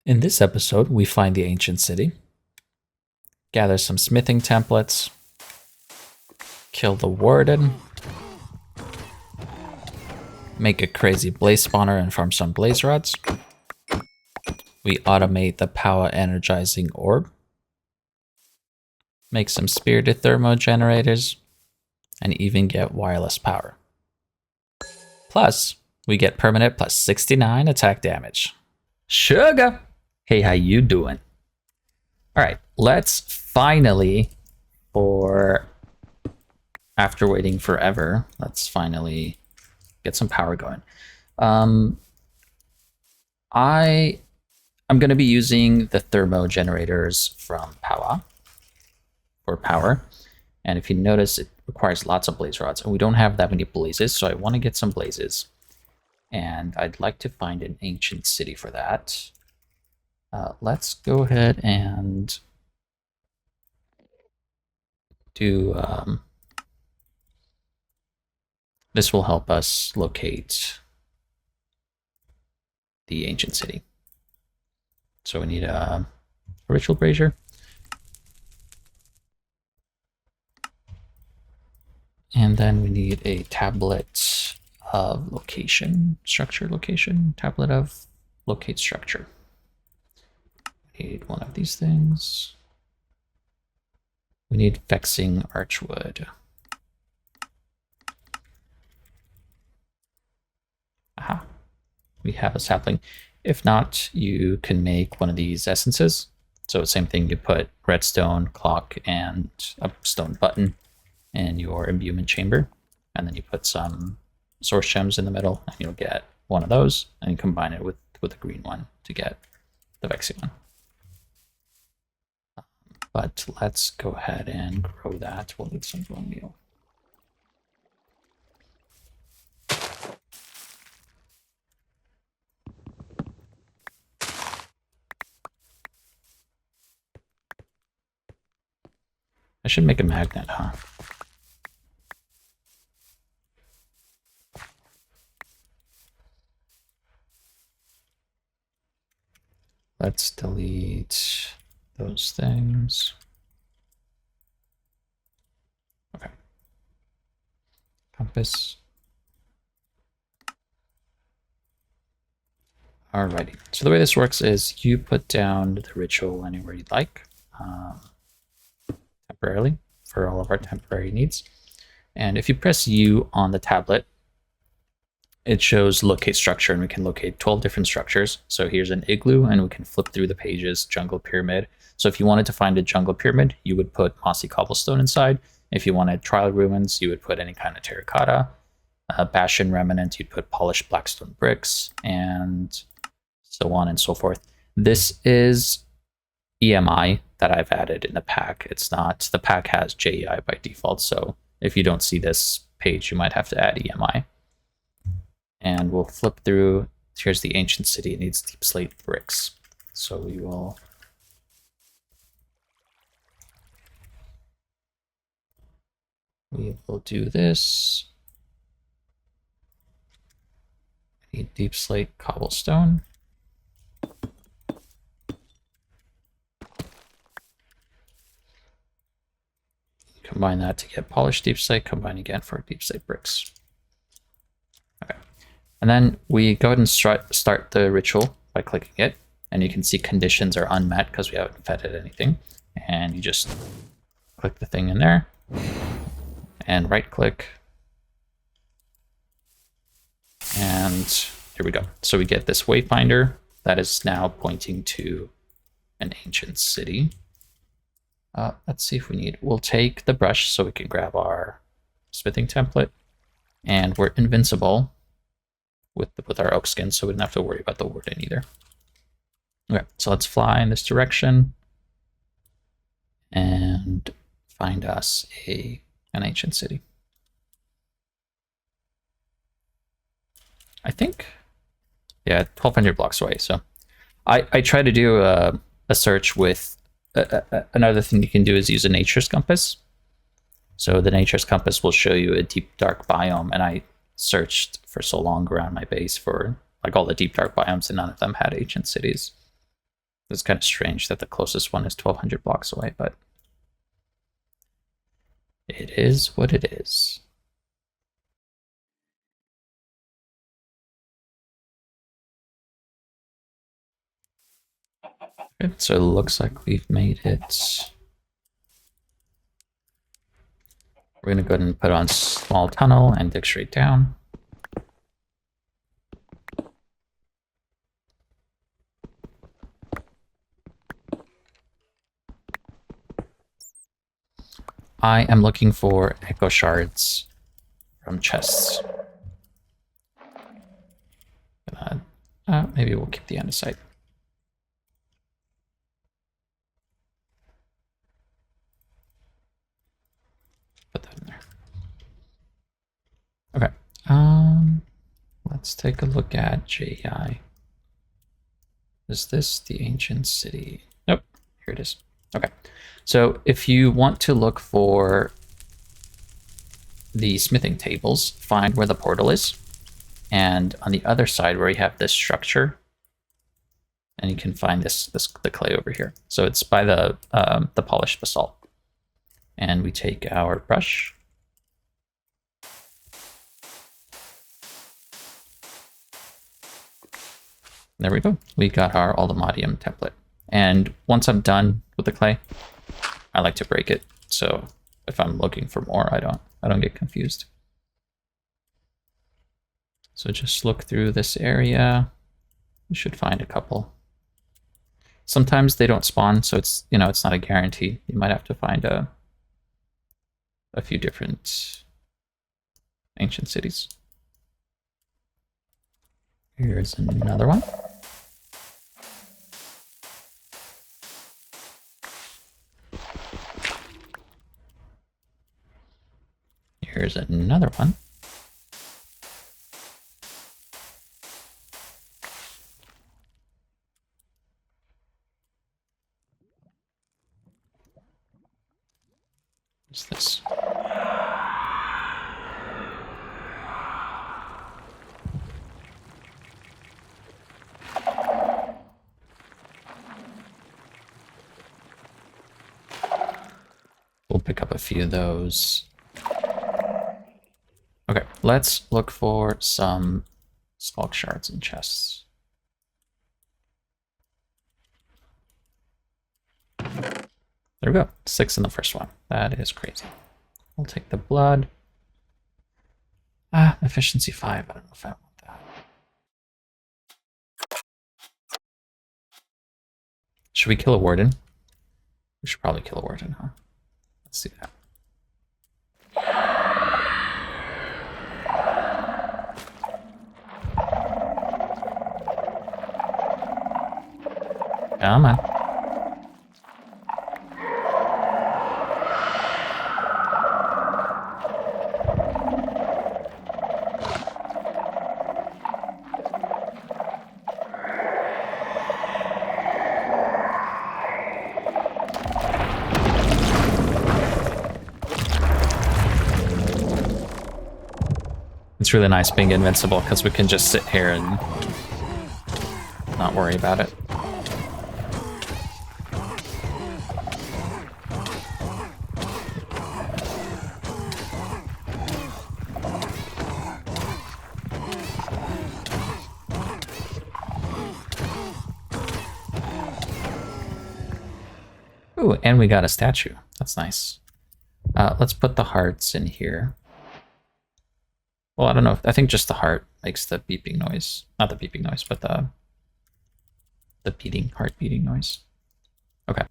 In this episode, we find the ancient city, gather some smithing templates, kill the Warden, make a crazy blaze spawner and farm some blaze rods. We automate the Powah energizing orb, make some spirited thermo generators, and even get wireless power. Plus, we get permanent plus 69 attack damage. Sugar! Hey, how you doing? Alright, let's finally, after waiting forever, let's finally get some power going. I'm going to be using the thermo generators from Powah for power. And if you notice, it requires lots of blaze rods, and we don't have that many blazes, so I want to get some blazes. And I'd like to find an ancient city for that. Let's go ahead and do... this will help us locate the ancient city. So we need a ritual brazier. And then we need a tablet of location, structure location, tablet of locate structure. We need one of these things. We need vexing archwood. Aha, we have a sapling. If not, you can make one of these essences. So same thing, you put redstone, clock, and a stone button in your imbuement chamber, and then you put some source gems in the middle, and you'll get one of those, and you combine it with a green one to get the vexing one. But let's go ahead and grow that. We'll need some bone meal. I should make a magnet, huh? Let's delete those things. Okay. Compass. Alrighty. So the way this works is you put down the ritual anywhere you'd like, temporarily, for all of our temporary needs. And if you press U on the tablet, it shows locate structure, and we can locate 12 different structures. So here's an igloo, and we can flip through the pages, jungle pyramid. So if you wanted to find a jungle pyramid, you would put mossy cobblestone inside. If you wanted trial ruins, you would put any kind of terracotta. Bastion remnant, you'd put polished blackstone bricks, and so on and so forth. This is EMI that I've added in the pack. It's not, the pack has JEI by default, so if you don't see this page, you might have to add EMI. And we'll flip through. Here's the ancient city. It needs deep slate bricks. So we will do this. I need deep slate cobblestone. Combine that to get polished deep slate, combine again for deep slate bricks. Okay. And then we go ahead and start the ritual by clicking it, and you can see conditions are unmet because we haven't fed it anything. And you just click the thing in there and right click. And here we go. So we get this wayfinder that is now pointing to an ancient city. Let's see if we need, we'll take the brush so we can grab our smithing template, and we're invincible with our oak skin, so we don't have to worry about the warden either. Okay, so let's fly in this direction and find us an ancient city. I think, yeah, 1,200 blocks away. So I try to do a search with another thing you can do is use a nature's compass. So the nature's compass will show you a deep dark biome, and I searched for so long around my base for like all the deep dark biomes, and none of them had ancient cities. It's kind of strange that the closest one is 1,200 blocks away, but it is what it is. Okay, so it looks like we've made it. We're going to go ahead and put on small tunnel and dig straight down. I am looking for echo shards from chests. Maybe we'll keep the andesite. Put that in there. Okay. Let's take a look at JI. Is this the ancient city? Nope. Here it is. Okay. So if you want to look for the smithing tables, find where the portal is. And on the other side where you have this structure, and you can find the clay over here. So it's by the polished basalt. And we take our brush. There we go. We got our Aldomadium template. And once I'm done with the clay, I like to break it. So if I'm looking for more, I don't get confused. So just look through this area. You should find a couple. Sometimes they don't spawn, so it's not a guarantee. You might have to find a few different ancient cities. Here's another one. Here's another one. What's this? We'll pick up a few of those. Okay, let's look for some skulk shards and chests. There we go. 6 in the first one. That is crazy. We'll take the blood. Efficiency 5. I don't know if I want that. Should we kill a warden? We should probably kill a warden, huh? Let's do that. Come on. It's really nice being invincible because we can just sit here and not worry about it. Ooh, and we got a statue. That's nice. Let's put the hearts in here. Well, I don't know. I think just the heart makes the beeping noise. Not the beeping noise, but the beating, heart beating noise. Okay.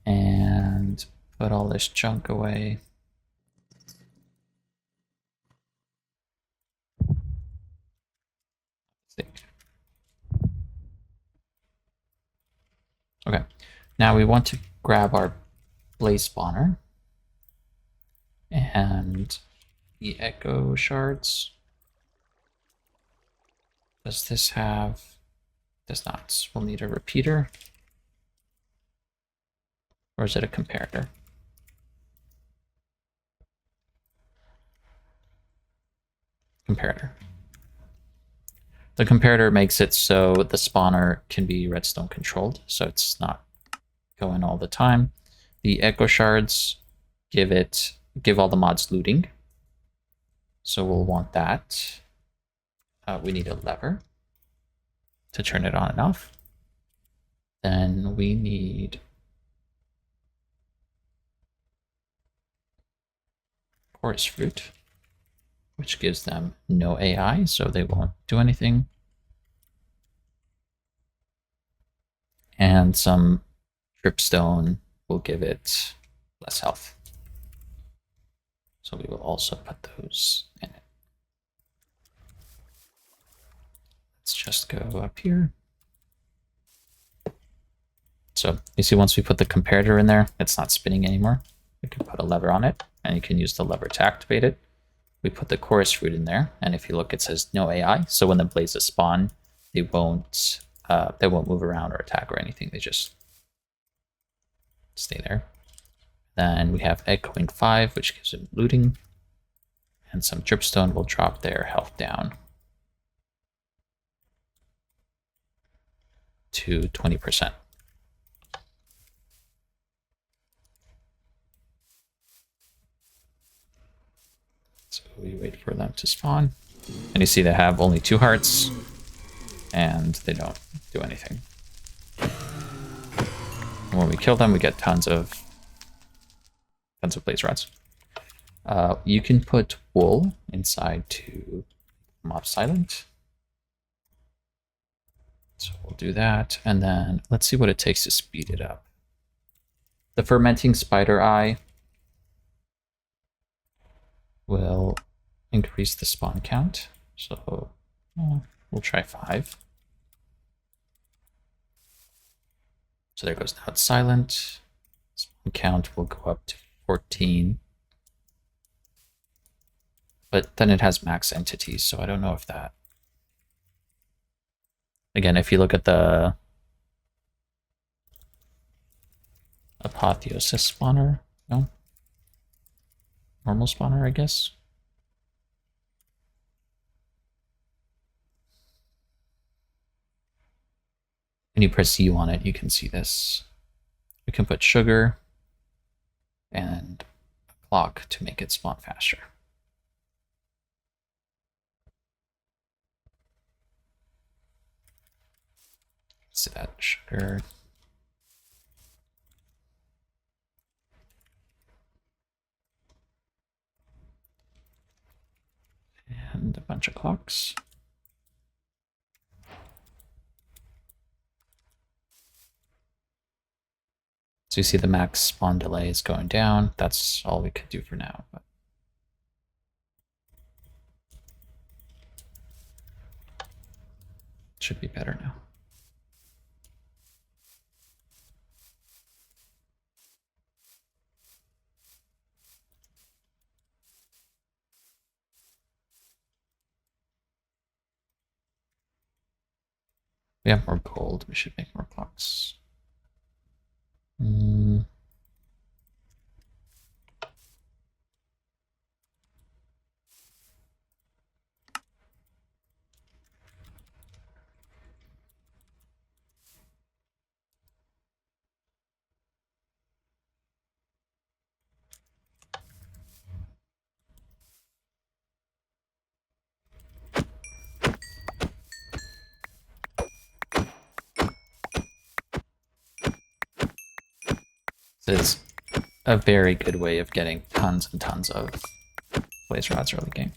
And put all this junk away. Okay. Now we want to grab our blaze spawner and the echo shards. Does this have? Does not. We'll need a repeater. Or is it a comparator? Comparator. The comparator makes it so the spawner can be redstone controlled, so it's not going all the time. The echo shards give all the mods looting, so we'll want that. We need a lever to turn it on and off. Then we need chorus fruit, which gives them no AI, so they won't do anything. And some dripstone will give it less health. So we will also put those in it. Let's just go up here. So you see, once we put the comparator in there, it's not spinning anymore. We can put a lever on it, and you can use the lever to activate it. We put the chorus fruit in there, and if you look, it says no AI. So when the blazes spawn, they won't move around or attack or anything. They just stay there. Then we have echoing 5, which gives them looting, and some dripstone will drop their health down to 20%. So we wait for them to spawn, and you see they have only 2 hearts, and they don't do anything. And when we kill them, we get tons of blaze rods. You can put wool inside to mob silent. So we'll do that, and then let's see what it takes to speed it up. The fermenting spider eye will increase the spawn count. So we'll try 5. So there goes, now it's silent. Spawn count will go up to 14. But then it has max entities, so I don't know if that... Again, if you look at the apotheosis spawner, no? Normal spawner, I guess. When you press U on it, you can see this. We can put sugar and a clock to make it spawn faster. See that sugar. And a bunch of clocks. So you see the max spawn delay is going down. That's all we could do for now. But it should be better now. We have more gold. We should make more clocks. It's a very good way of getting tons and tons of blaze rods early game.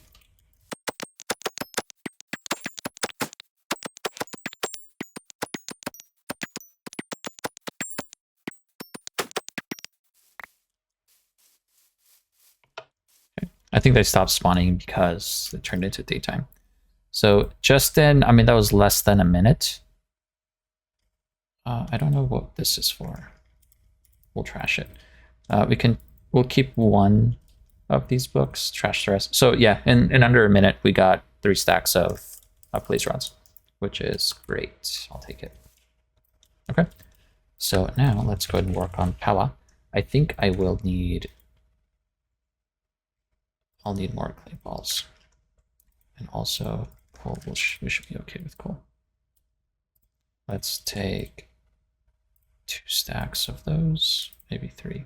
Okay. I think they stopped spawning because it turned into daytime. So just in, I mean, that was less than a minute. I don't know what this is for. We'll trash it. We'll keep 1 of these books, trash the rest. So yeah, in under a minute, we got 3 stacks of blaze rods, which is great. I'll take it. Okay. So now let's go ahead and work on Powah. I think I'll need more clay balls. And also Coal, we should be okay with coal. Let's take 2 stacks of those, maybe 3.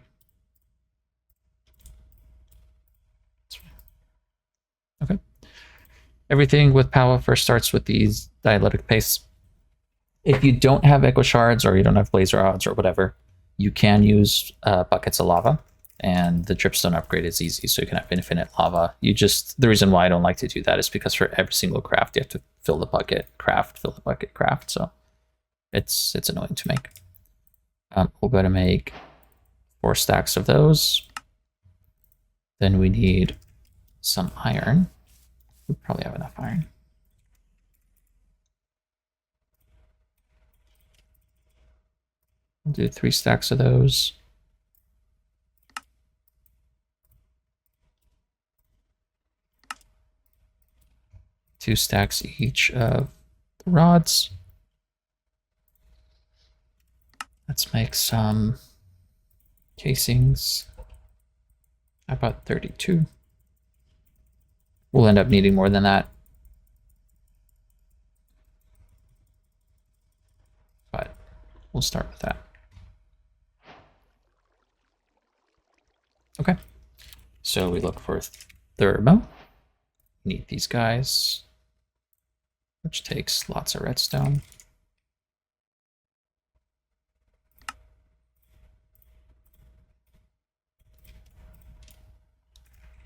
Okay. Everything with Powah first starts with these dielectric pastes. If you don't have echo shards or you don't have blazer rods or whatever, you can use buckets of lava, and the dripstone upgrade is easy, so you can have infinite lava. The reason why I don't like to do that is because for every single craft, you have to fill the bucket, craft, fill the bucket, craft. So it's annoying to make. We'll go to make 4 stacks of those. Then we need some iron. We probably have enough iron. We'll do 3 stacks of those. Two stacks each of the rods. Let's make some casings. About 32. We'll end up needing more than that. But we'll start with that. Okay. So we look for thermo. Need these guys, which takes lots of redstone.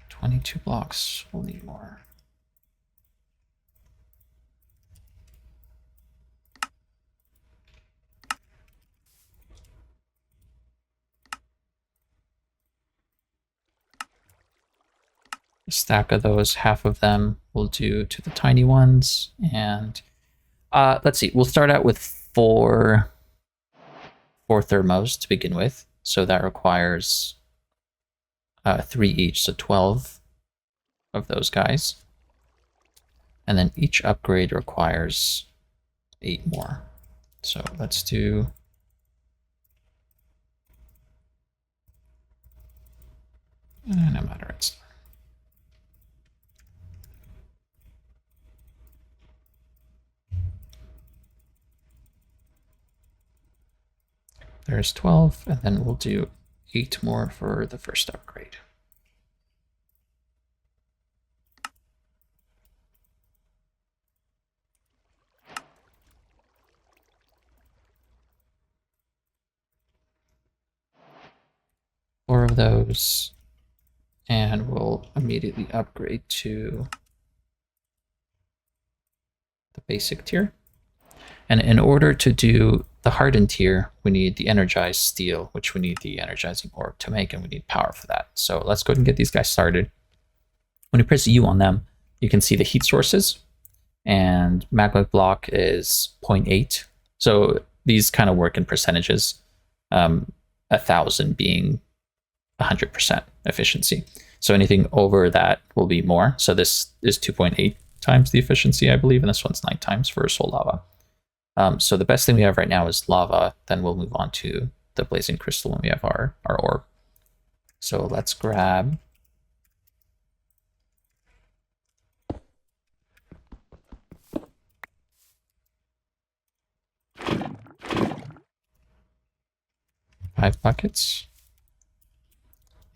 $22 blocks. We'll need more. A stack of those, half of them we'll do to the tiny ones. And let's see, we'll start out with four thermos to begin with. So that requires 3 each, so 12 of those guys. And then each upgrade requires 8 more. So let's do no matter, it's there's 12, and then we'll do 8 more for the first upgrade. Four of those, and we'll immediately upgrade to the basic tier. And in order to do the hardened tier, we need the energized steel, which we need the energizing orb to make, and we need power for that. So let's go ahead and get these guys started. When you press U on them, you can see the heat sources, and magma block is 0.8. So these kind of work in percentages, 1,000 being 100% efficiency. So anything over that will be more. So this is 2.8 times the efficiency, I believe, and this one's 9 times for soul lava. So the best thing we have right now is lava. Then we'll move on to the blazing crystal when we have our orb. So let's grab five buckets.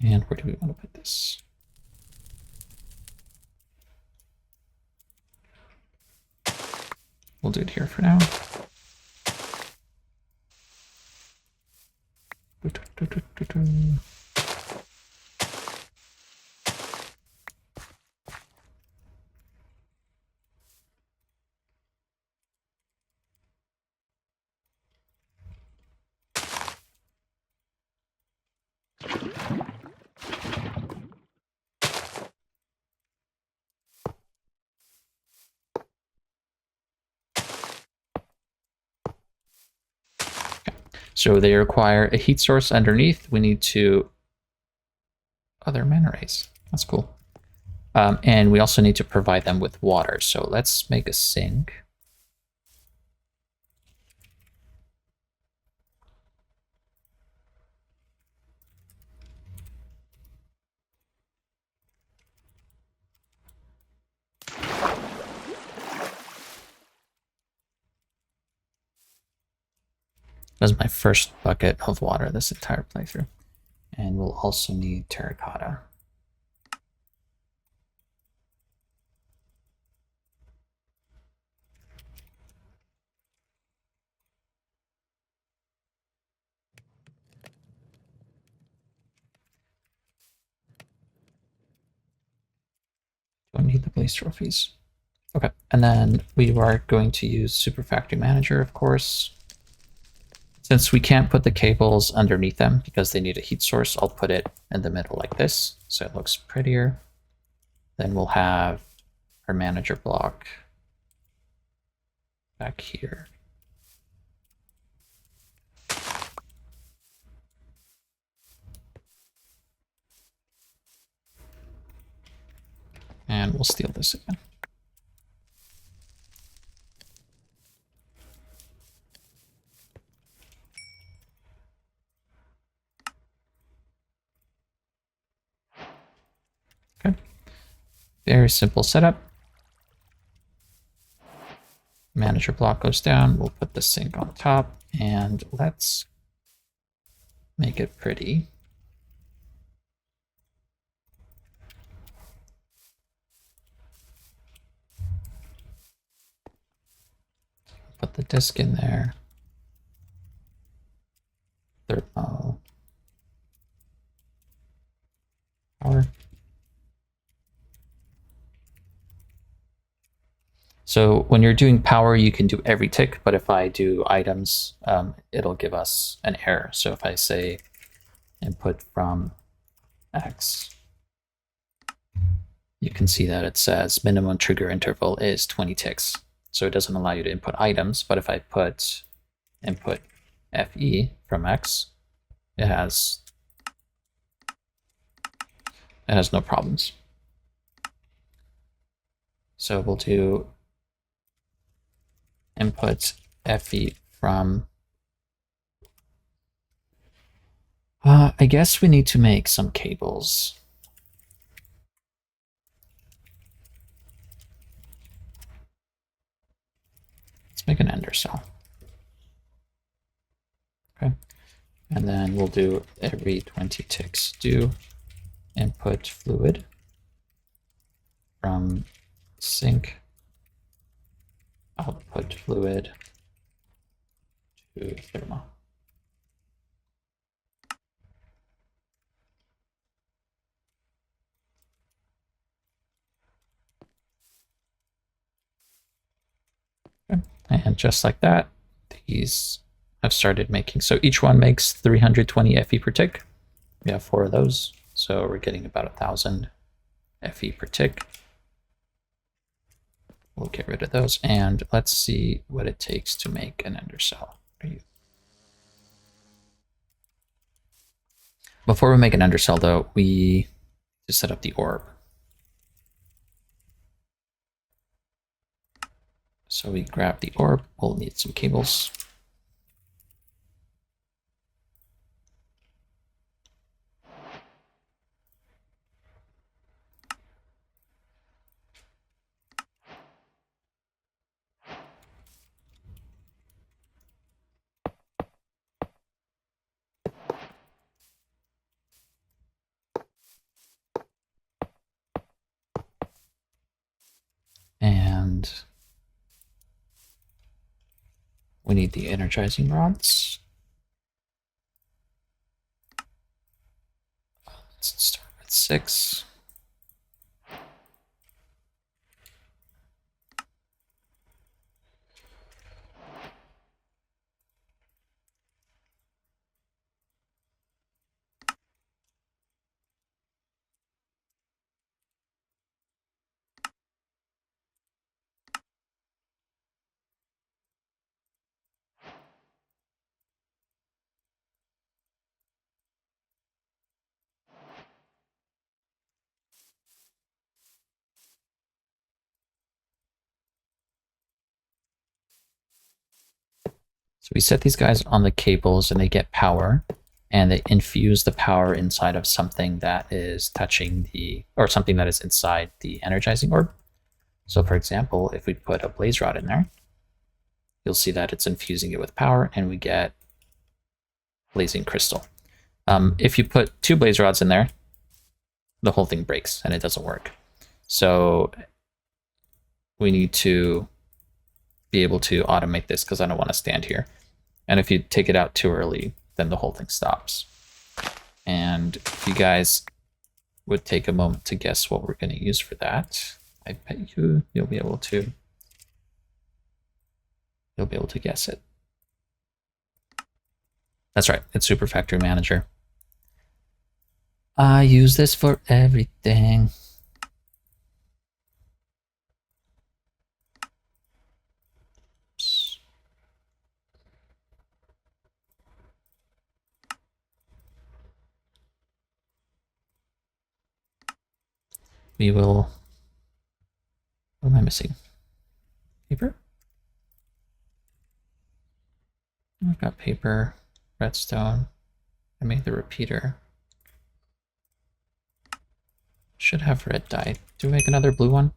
And where do we want to put this? We'll do it here for now. So they require a heat source underneath. We need to other mana rays. That's cool. And we also need to provide them with water. So let's make a sink. That's my first bucket of water this entire playthrough. And we'll also need terracotta. Don't need the blaze trophies. Okay, and then we are going to use Super Factory Manager, of course. Since we can't put the cables underneath them because they need a heat source, I'll put it in the middle like this, so it looks prettier. Then we'll have our manager block back here. And we'll steal this again. Okay. Very simple setup. Manager block goes down. We'll put the sink on top, and let's make it pretty. Put the disc in there. Thermo power. So when you're doing power, you can do every tick, but if I do items, it'll give us an error. So if I say input from X, you can see that it says minimum trigger interval is 20 ticks. So it doesn't allow you to input items, but if I put input FE from X, it has no problems. So we'll do input FE from, I guess we need to make some cables. Let's make an ender cell. Okay. And then we'll do every 20 ticks do input fluid from sink output fluid to thermo. Okay. And just like that, these have started making. So each one makes 320 FE per tick. We have 4 of those, so we're getting about 1,000 FE per tick. We'll get rid of those, and let's see what it takes to make an ender cell. Before we make an ender cell, though, we need to set up the orb. So we grab the orb. We'll need some cables. And we need the energizing rods. Let's start with 6. So we set these guys on the cables and they get power, and they infuse the power inside of something that is touching the, or something that is inside the energizing orb. So for example, if we put a blaze rod in there, you'll see that it's infusing it with power, and we get blazing crystal. If you put 2 blaze rods in there, the whole thing breaks and it doesn't work. So we need to be able to automate this because I don't want to stand here. And if you take it out too early, then the whole thing stops. And if you guys would take a moment to guess what we're going to use for that, I bet you'll be able to guess it. That's right, it's Super Factory Manager. I use this for everything. Oops. We will, what am I missing? Paper? I've got paper, redstone. I made the repeater. Should have red dye. Do we make another blue one?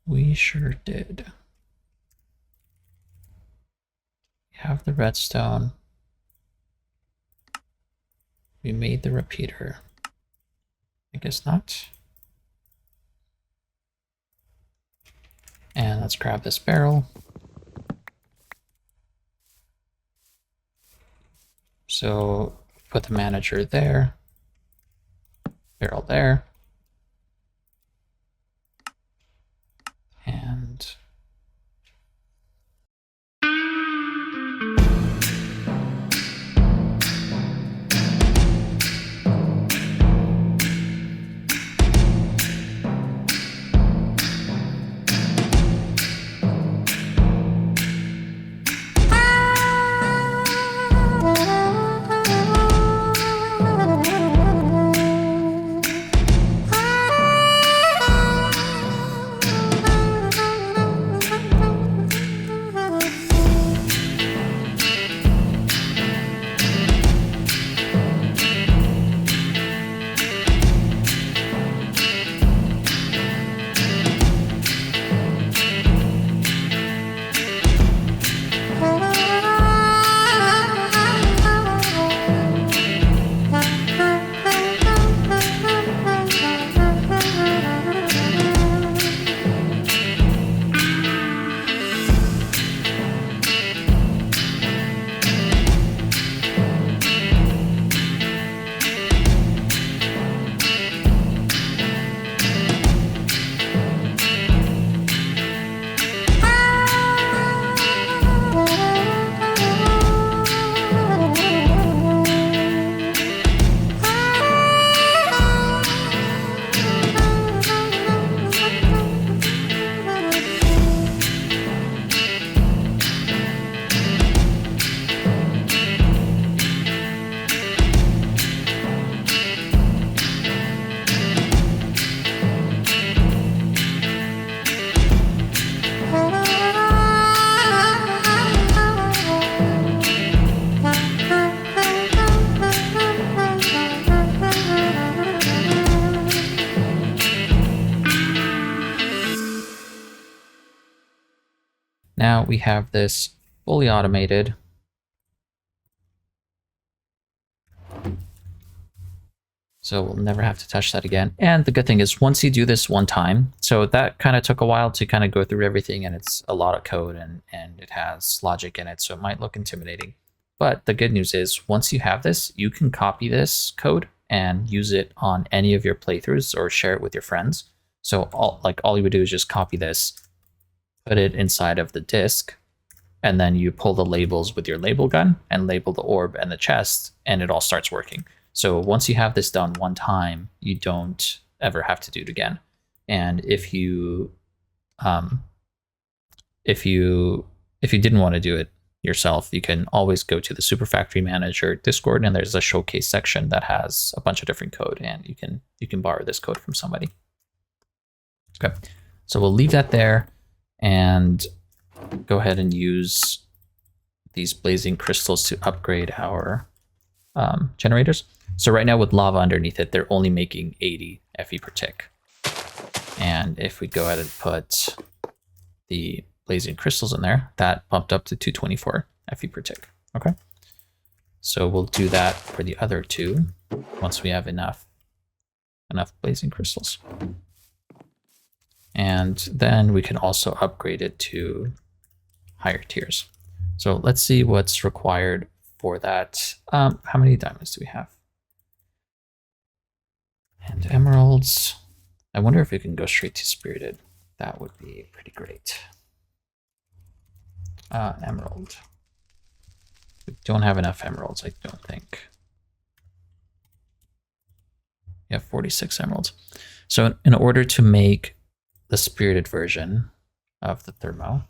We sure did. We have the redstone. We made the repeater. I guess not. And let's grab this barrel. So put the manager there, barrel there, and now we have this fully automated. So we'll never have to touch that again. And the good thing is once you do this one time, so that kind of took a while to kind of go through everything, and it's a lot of code and it has logic in it, so it might look intimidating. But the good news is once you have this, you can copy this code and use it on any of your playthroughs or share it with your friends. So all you would do is just copy this, put it inside of the disk, and then you pull the labels with your label gun and label the orb and the chest, and it all starts working. So once you have this done one time, you don't ever have to do it again. And if you didn't want to do it yourself, you can always go to the Super Factory Manager Discord, and there's a showcase section that has a bunch of different code, and you can borrow this code from somebody. Okay, so we'll leave that there and go ahead and use these blazing crystals to upgrade our generators. So right now with lava underneath it, they're only making 80 FE per tick. And if we go ahead and put the blazing crystals in there, that bumped up to 224. FE per tick. Okay. So we'll do that for the other two once we have enough blazing crystals. And then we can also upgrade it to higher tiers. So let's see what's required for that. How many diamonds do we have? And emeralds. I wonder if we can go straight to spirited. That would be pretty great. Emerald. We don't have enough emeralds, I don't think. We have 46 emeralds. So in order to make the spirited version of the thermo,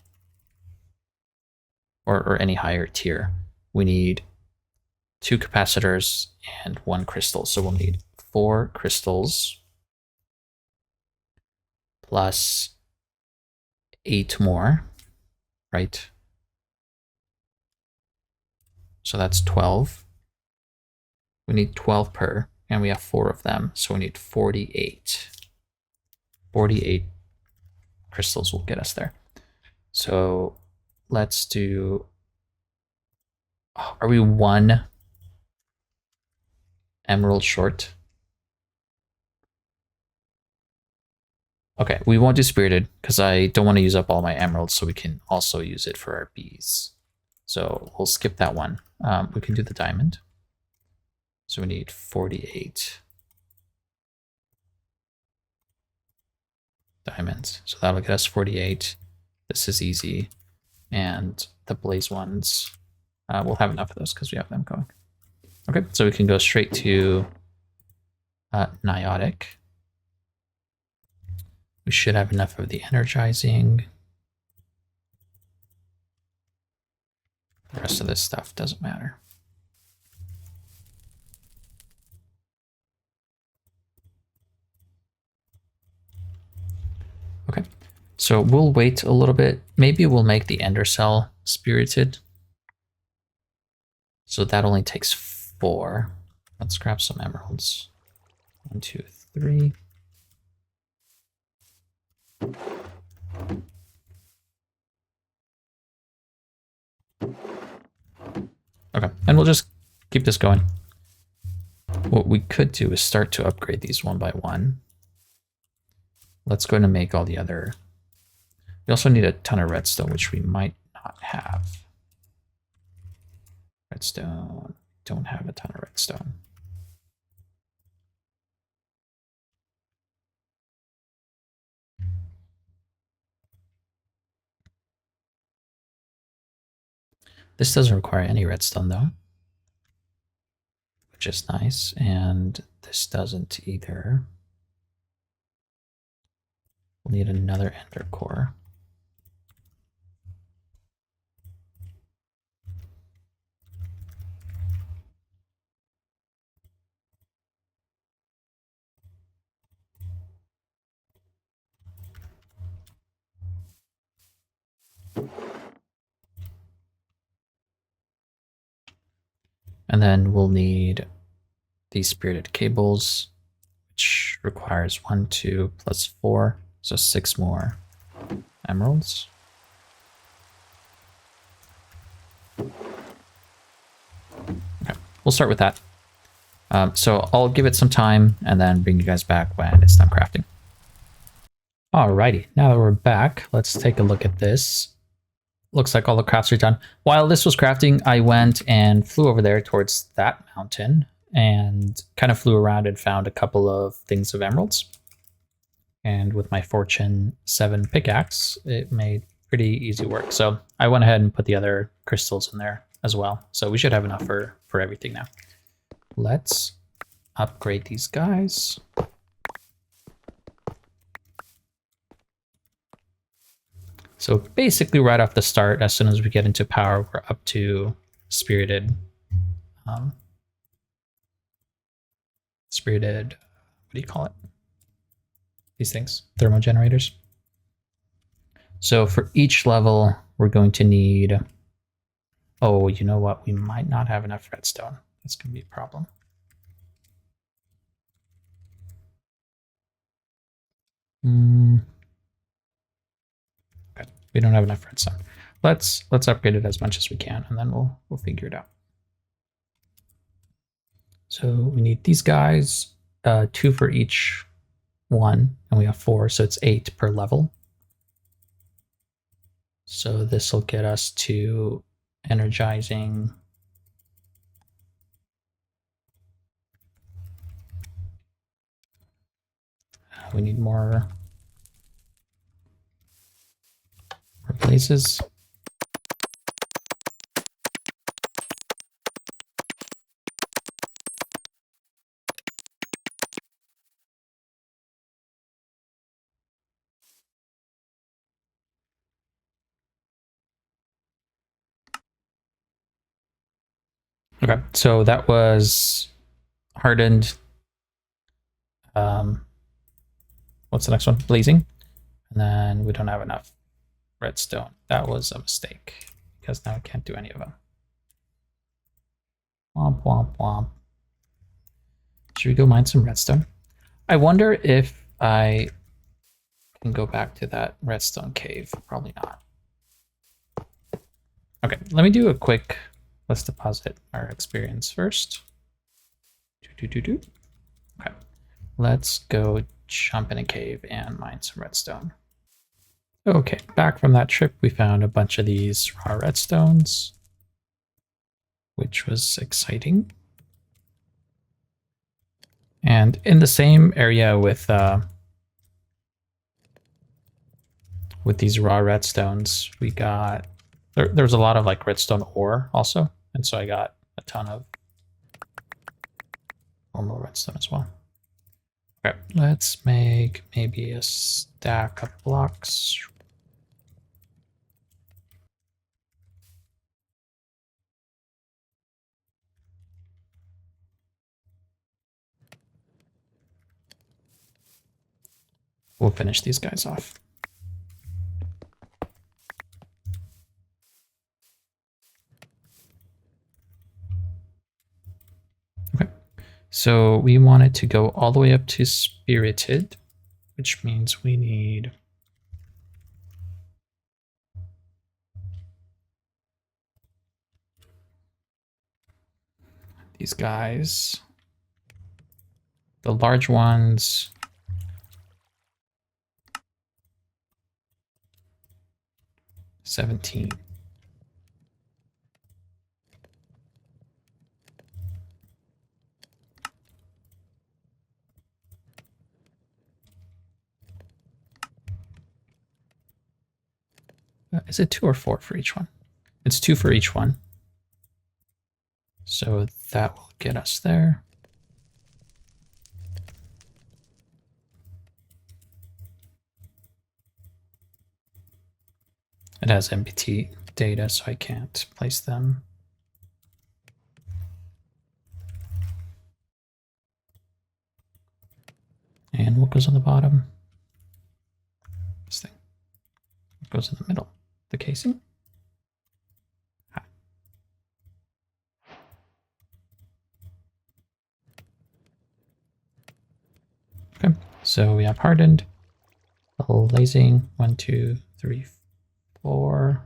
or any higher tier, we need 2 capacitors and 1 crystal. So we'll need 4 crystals plus 8 more, right? So that's 12. We need 12 per, and we have 4 of them, so we need 48. 48 crystals will get us there. So let's do... Are we 1 emerald short? Okay, we won't do spirited because I don't want to use up all my emeralds, so we can also use it for our bees. So we'll skip that one. We can do the diamond. So we need 48 diamonds. So that'll get us 48. This is easy. And the blaze ones, we'll have enough of those because we have them going. Okay, so we can go straight to Niotic. We should have enough of the energizing. The rest of this stuff doesn't matter. Okay, so we'll wait a little bit. Maybe we'll make the ender cell spirited. So that only takes 4. Let's grab some emeralds. 1, 2, 3. Okay, and we'll just keep this going. What we could do is start to upgrade these one by one. Let's go ahead and make all the other... We also need a ton of redstone, which we might not have. Redstone. Don't have a ton of redstone. This doesn't require any redstone though, which is nice. And this doesn't either. We'll need another ender core. And then we'll need these spirited cables, which requires 1, 2, plus 4, so 6 more emeralds. Okay, we'll start with that. So I'll give it some time and then bring you guys back when it's done crafting. Alrighty, now that we're back, let's take a look at this. Looks like all the crafts are done. While this was crafting, I went and flew over there towards that mountain and kind of flew around and found a couple of things of emeralds. And with my Fortune 7 pickaxe, it made pretty easy work. So I went ahead and put the other crystals in there as well. So we should have enough for everything now. Let's upgrade these guys. So basically right off the start, as soon as we get into power, we're up to spirited. Spirited, what do you call it? These things, thermogenerators. So for each level, we're going to need, oh, you know what? We might not have enough redstone. That's going to be a problem. Okay, we don't have enough redstone. let's upgrade it as much as we can, and then we'll figure it out. So we need these guys, 2 for each one, and we have 4, so it's 8 per level. So this will get us to energizing. We need more blazes. Okay, so that was hardened. What's the next one? Blazing. And then we don't have enough redstone. That was a mistake because now I can't do any of them. Womp, womp, womp. Should we go mine some redstone? I wonder if I can go back to that redstone cave. Probably not. Okay, let me do a quick, let's deposit our experience first. Okay, let's go jump in a cave and mine some redstone. Okay, back from that trip, we found a bunch of these raw redstones, which was exciting. And in the same area with these raw redstones, we got, there was a lot of like redstone ore also. And so I got a ton of normal redstone as well. Okay, let's make maybe a stack of blocks. We'll finish these guys off. Okay, so we want it to go all the way up to spirited, which means we need these guys. The large ones. $17. Is it 2 or 4 for each one? It's 2 for each one. So that will get us there. It has MPT data, so I can't place them. And what goes on the bottom? This thing. What goes in the middle? The casing? Ah. Okay, so we have hardened, blazing, 1, 2, 3, 4.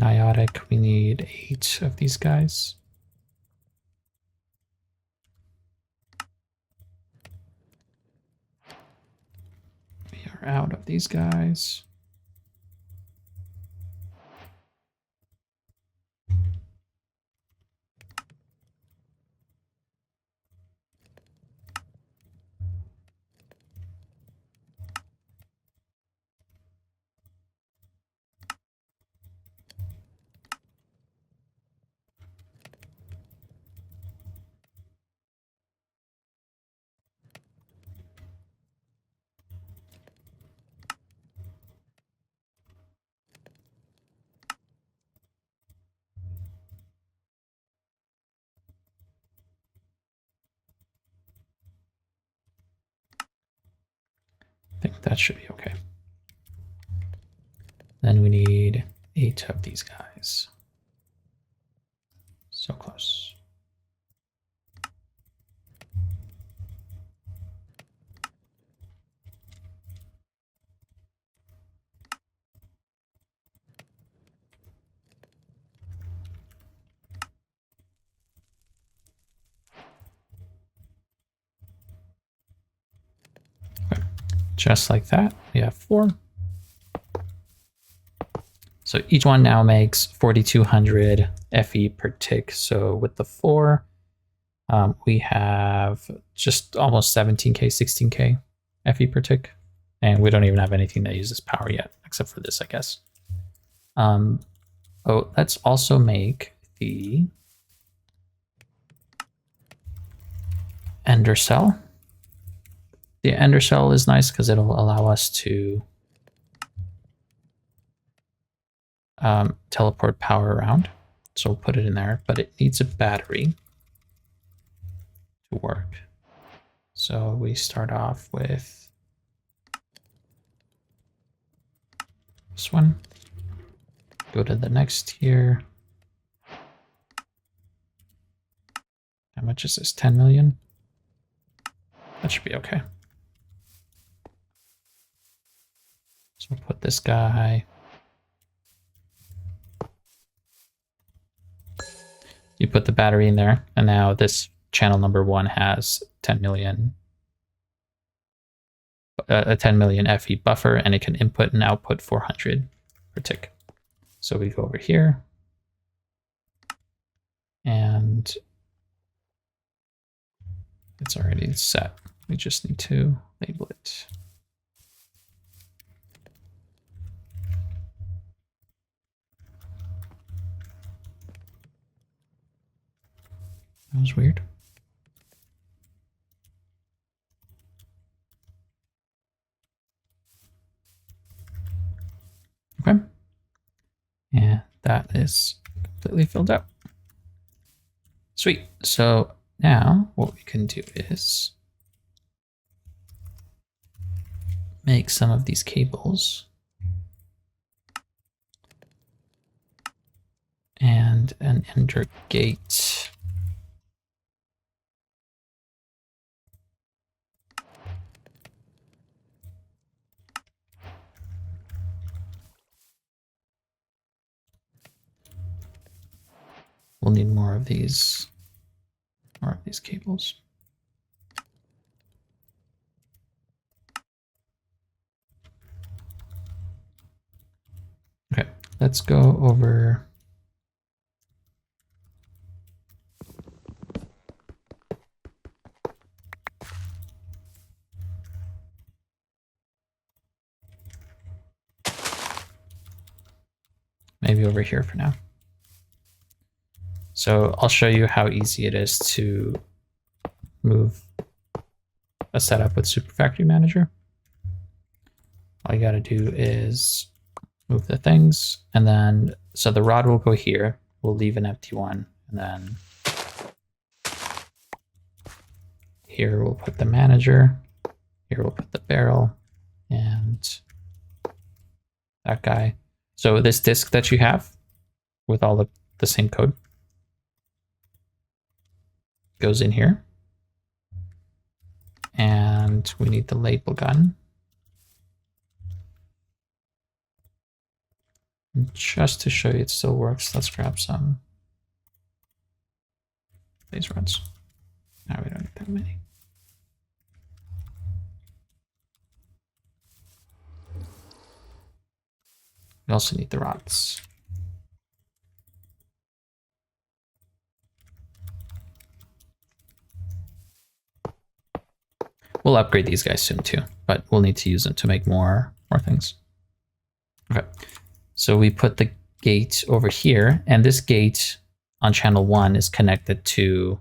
Niotic, we need 8 of these guys. We are out of these guys. I think that should be okay. Then we need 8 of these guys. So close. Okay. Just like that, we have 4. So each one now makes 4,200 FE per tick. So with the 4, we have just almost 17K, 16K FE per tick. And we don't even have anything that uses power yet, except for this, I guess. Oh, let's also make the ender cell. The ender cell is nice because it'll allow us to teleport power around. So we'll put it in there, but it needs a battery to work. So we start off with this one. Go to the next tier. How much is this? 10 million? That should be okay. So we'll put this guy. You put the battery in there, and now this channel number 1 has 10 million, a 10 million FE buffer, and it can input and output 400 per tick. So we go over here, and it's already set. We just need to label it. That was weird. Okay. And that is completely filled up. Sweet. So now what we can do is make some of these cables and an ender gate. We'll need more of these cables. Okay, let's go over maybe over here for now. So I'll show you how easy it is to move a setup with Super Factory Manager. All you got to do is move the things, and then so the rod will go here. We'll leave an empty one, and then here we'll put the manager. Here we'll put the barrel, and that guy. So this disk that you have with all the same code goes in here. And we need the label gun. And just to show you it still works, let's grab some these rods. Now we don't need that many. We also need the rods. We'll upgrade these guys soon too, but we'll need to use them to make more things. Okay, so we put the gate over here, and this gate on channel 1 is connected to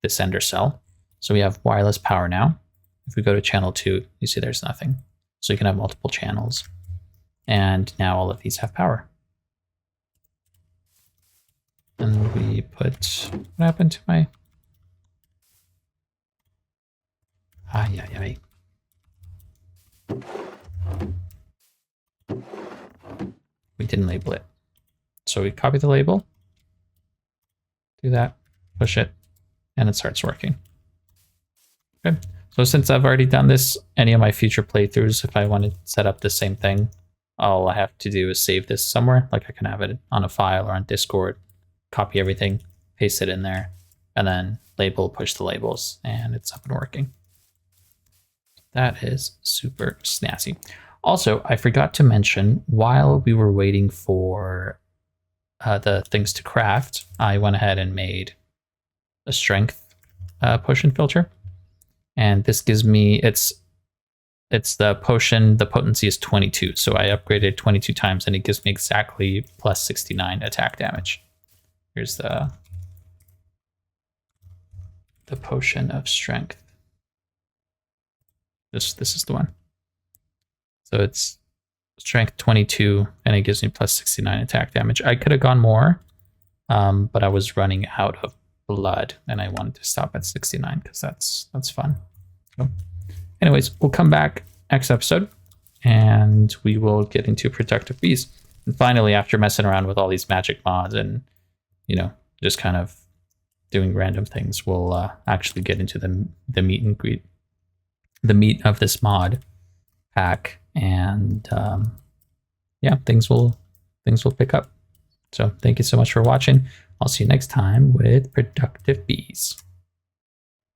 this ender cell. So we have wireless power now. If we go to channel 2, you see there's nothing. So you can have multiple channels. And now all of these have power. And we put, what happened to my, yeah. We didn't label it. So we copy the label, do that, push it, and it starts working. Okay. So since I've already done this, any of my future playthroughs, if I want to set up the same thing, all I have to do is save this somewhere. Like I can have it on a file or on Discord, copy everything, paste it in there, and then label, push the labels, and it's up and working. That is super snazzy. Also, I forgot to mention, while we were waiting for the things to craft, I went ahead and made a strength potion filter. And this gives me, it's the potion, the potency is 22. So I upgraded 22 times and it gives me exactly plus 69 attack damage. Here's the potion of strength. This is the one. So it's strength 22 and it gives me plus 69 attack damage. I could have gone more, but I was running out of blood and I wanted to stop at 69 because that's fun. So anyways, we'll come back next episode and we will get into productive bees. And finally, after messing around with all these magic mods and, you know, just kind of doing random things, we'll actually get into the meat and greet, the meat of this mod pack, and yeah, things will pick up. So thank you so much for watching. I'll see you next time with productive bees.